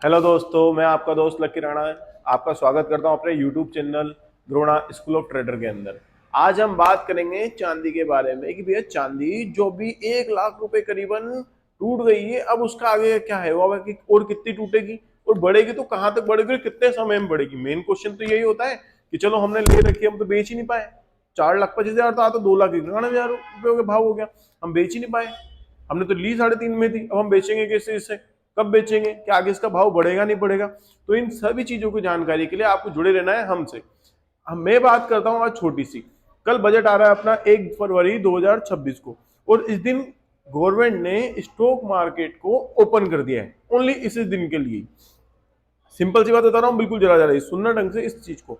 Hello दोस्तों, मैं आपका दोस्त लकी राणा आपका स्वागत करता हूं अपने YouTube channel Drona school of trader के अंदर। आज हम बात करेंगे चांदी के बारे में कि भैया चांदी जो भी 1 लाख रुपए करीबन टूट गई है, अब उसका आगे क्या है वो कि और कितनी टूटेगी और बढ़ेगी तो कहां तक बढ़ेगी, कितने समय में बढ़ेगी। मेन क्वेश्चन तो यही होता है कि चलो हमने ले रखी, हम तो बेच ही नहीं पाए। 4,25,000 था तो 2,91,000 रुपये का भाव हो गया, हम बेच ही नहीं पाए। हमने तो ली 3.5 में थी, अब हम बेचेंगे कैसे इसे, कब बेचेंगे, क्या आगे इसका भाव बढ़ेगा नहीं बढ़ेगा। तो इन सभी चीजों की जानकारी के लिए आपको जुड़े रहना है हमसे। मैं बात करता हूं आज छोटी सी। कल बजट आ रहा है अपना 1 फरवरी 2026 को, और इस दिन गवर्नमेंट ने स्टॉक मार्केट को ओपन कर दिया है ओनली इस दिन के लिए। सिंपल सी बात बता रहा हूं, बिल्कुल जरा जरा सुनना ढंग से इस चीज को।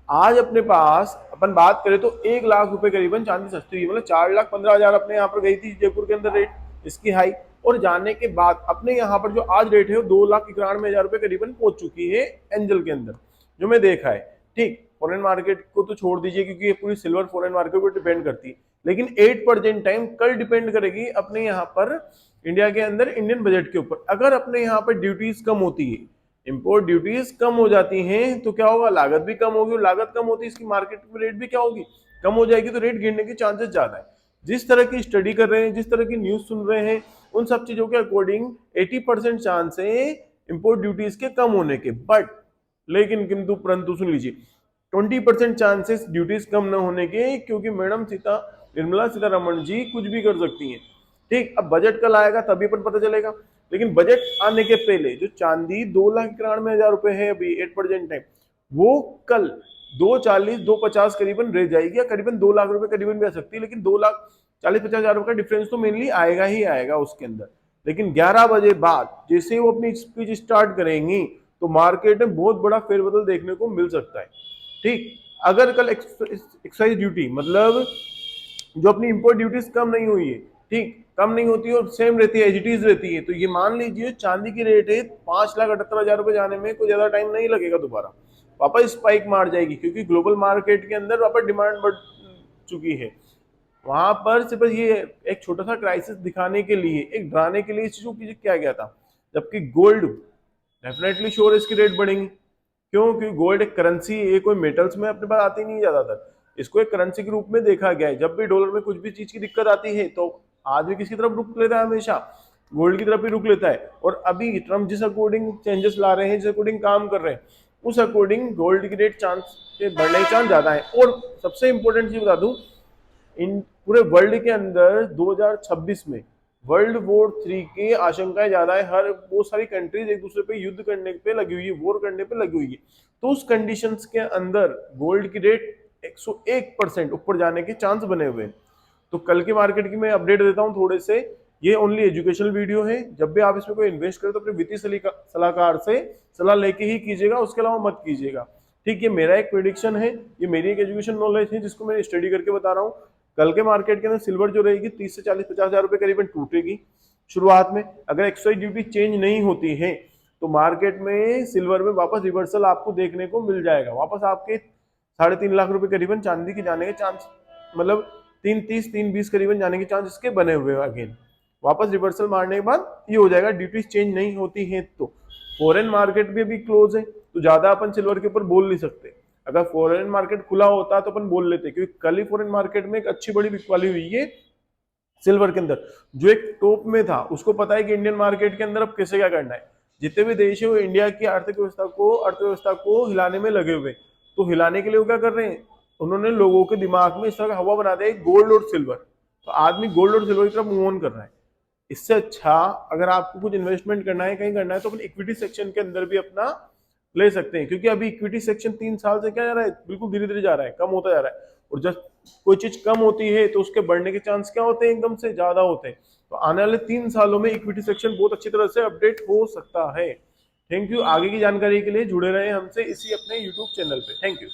आज अपने पास अपन बात करें तो 1 लाख रुपए करीबन चांदी सस्ती हुई, मतलब 4,15,000 अपने यहाँ पर गई थी जयपुर के अंदर रेट इसकी हाई। और जाने के बाद अपने यहाँ पर जो आज रेट है वो 2,91,000 रुपए करीबन पहुंच चुकी है एंजल के अंदर, जो मैं देखा है। ठीक, फॉरेन मार्केट को तो छोड़ दीजिए क्योंकि ये पूरी सिल्वर फॉरेन मार्केट पर डिपेंड करती है, लेकिन 8% टाइम कल डिपेंड करेगी अपने यहाँ पर इंडिया के अंदर इंडियन बजट के ऊपर। अगर अपने यहाँ पर ड्यूटीज कम होती है, इंपोर्ट ड्यूटीज कम हो जाती हैं, तो क्या होगा, लागत भी कम होगी, और लागत कम होती है इसकी मार्केट में रेट भी क्या होगी, कम हो जाएगी, तो रेट गिरने के चांसेस ज्यादा है। जिस तरह की स्टडी कर रहे हैं, जिस तरह की न्यूज सुन रहे हैं, उन सब चीजों के अकॉर्डिंग 80% चांस है इंपोर्ट ड्यूटीज के कम होने के। बट लेकिन किंतु परंतु सुन लीजिए, 20% चांसेस ड्यूटीज कम न होने के, क्योंकि मैडम निर्मला सीतारमण जी कुछ भी कर सकती हैं। ठीक, अब बजट कल आएगा तभी पर पता चलेगा, लेकिन बजट आने के पहले जो चांदी 2,91,000 रुपए है अभी 8% टाइम, वो कल 2,40 2,50 करीबन रह जाएगी, या करीबन 2 लाख रुपए करीबन भी आ सकती है। लेकिन 2,40,50,000 रुपए का डिफरेंस तो मेनली आएगा ही आएगा उसके अंदर। लेकिन 11 बजे बाद जैसे ही वो अपनी स्पीच स्टार्ट करेंगी तो मार्केट में बहुत बड़ा फेरबदल देखने को मिल सकता है। ठीक, अगर कल एक्साइज ड्यूटी मतलब जो अपनी इंपोर्ट ड्यूटीज कम नहीं हुई है, ठीक, कम नहीं होती और सेम रहती है, एज इट इज रहती है, तो ये मान लीजिए चांदी की रेट है 5,78,000 रुपए जाने में कोई ज्यादा टाइम नहीं लगेगा, दोबारा वापस स्पाइक मार जाएगी, क्योंकि ग्लोबल मार्केट के अंदर वापस डिमांड बढ़ चुकी है। वहां पर सिर्फ ये एक छोटा सा क्राइसिस दिखाने के लिए, एक डराने के लिए इस चीजों की किया गया था, जबकि गोल्ड डेफिनेटली श्योर इसकी रेट बढ़ेंगी। क्यों? क्योंकि गोल्ड एक करेंसी, ये कोई मेटल्स में अपने पास आती नहीं है ज्यादातर, इसको एक करेंसी के रूप में देखा गया है। जब भी डॉलर में कुछ भी चीज की दिक्कत आती है तो आदमी किसकी तरफ रुक लेता है, हमेशा गोल्ड की तरफ ही रुक लेता है। और अभी ट्रम्प जिस अकॉर्डिंग चेंजेस ला रहे हैं, जिस अकॉर्डिंग काम कर रहे हैं, उस अकॉर्डिंग गोल्ड की रेट चांस के बढ़ने के चांस ज्यादा है। और सबसे इंपॉर्टेंट चीज बता दूं, इन पूरे वर्ल्ड के अंदर 2026 में वर्ल्ड वॉर 3 की आशंकाएं ज्यादा है। हर बहुत सारी कंट्रीज एक दूसरे पे युद्ध करने पे लगी हुई है, वॉर करने पे लगी हुई है। तो उस कंडीशंस के अंदर गोल्ड की रेट 101% ऊपर जाने के चांस बने हुए हैं। तो कल के मार्केट की मैं अपडेट देता हूं थोड़े से। ये ओनली एजुकेशनल वीडियो है, जब भी आप इसमें कोई इन्वेस्ट करें तो अपने वित्तीय सलाहकार से सलाह लेके ही कीजिएगा, उसके अलावा मत कीजिएगा। ठीक, ये मेरा एक प्रेडिक्शन है, ये मेरी एक एजुकेशन नॉलेज है जिसको मैं स्टडी करके बता रहा हूँ। कल के मार्केट के अंदर सिल्वर जो रहेगी 30 से 40-50,000 रुपए करीबन टूटेगी शुरुआत में। अगर एक्साइज ड्यूटी चेंज नहीं होती है तो मार्केट में सिल्वर में वापस रिवर्सल आपको देखने को मिल जाएगा, वापस आपके 3.5 लाख रुपए करीबन चांदी के जाने के चांस, मतलब 3.30 3.20 करीबन जाने के चांस इसके बने हुए हैं। अगेन वापस रिवर्सल मारने के बाद ये हो जाएगा, ड्यूटीज चेंज नहीं होती है। तो फॉरेन मार्केट भी अभी क्लोज है, तो ज्यादा अपन सिल्वर के ऊपर बोल नहीं सकते। अगर फॉरेन मार्केट खुला होता तो अपन बोल लेते, क्योंकि कल ही फॉरेन मार्केट में एक अच्छी बड़ी बिकवाली हुई है सिल्वर के अंदर। जो एक टॉप में था उसको पता है कि इंडियन मार्केट के अंदर अब कैसे क्या करना है। जितने भी देश है वो इंडिया की आर्थिक अर्थव्यवस्था को हिलाने में लगे हुए। तो हिलाने के लिए वो क्या कर रहे हैं, उन्होंने लोगों के दिमाग में इस तरह का हवा बना दिया गोल्ड और सिल्वर, तो आदमी गोल्ड और सिल्वर की तरफ मूव ऑन कर रहा है। इससे अच्छा अगर आपको कुछ इन्वेस्टमेंट करना है, कहीं करना है, तो अपन इक्विटी सेक्शन के अंदर भी अपना ले सकते हैं, क्योंकि अभी इक्विटी सेक्शन 3 साल से क्या जा रहा है, बिल्कुल धीरे धीरे जा रहा है, कम होता जा रहा है। और जब कोई चीज कम होती है तो उसके बढ़ने के चांस क्या होते हैं, एकदम से ज्यादा होते हैं। तो आने वाले 3 सालों में इक्विटी सेक्शन बहुत अच्छी तरह से अपडेट हो सकता है। Thank you. आगे की जानकारी के लिए जुड़े रहे हमसे इसी अपने यूट्यूब चैनल पे। Thank you.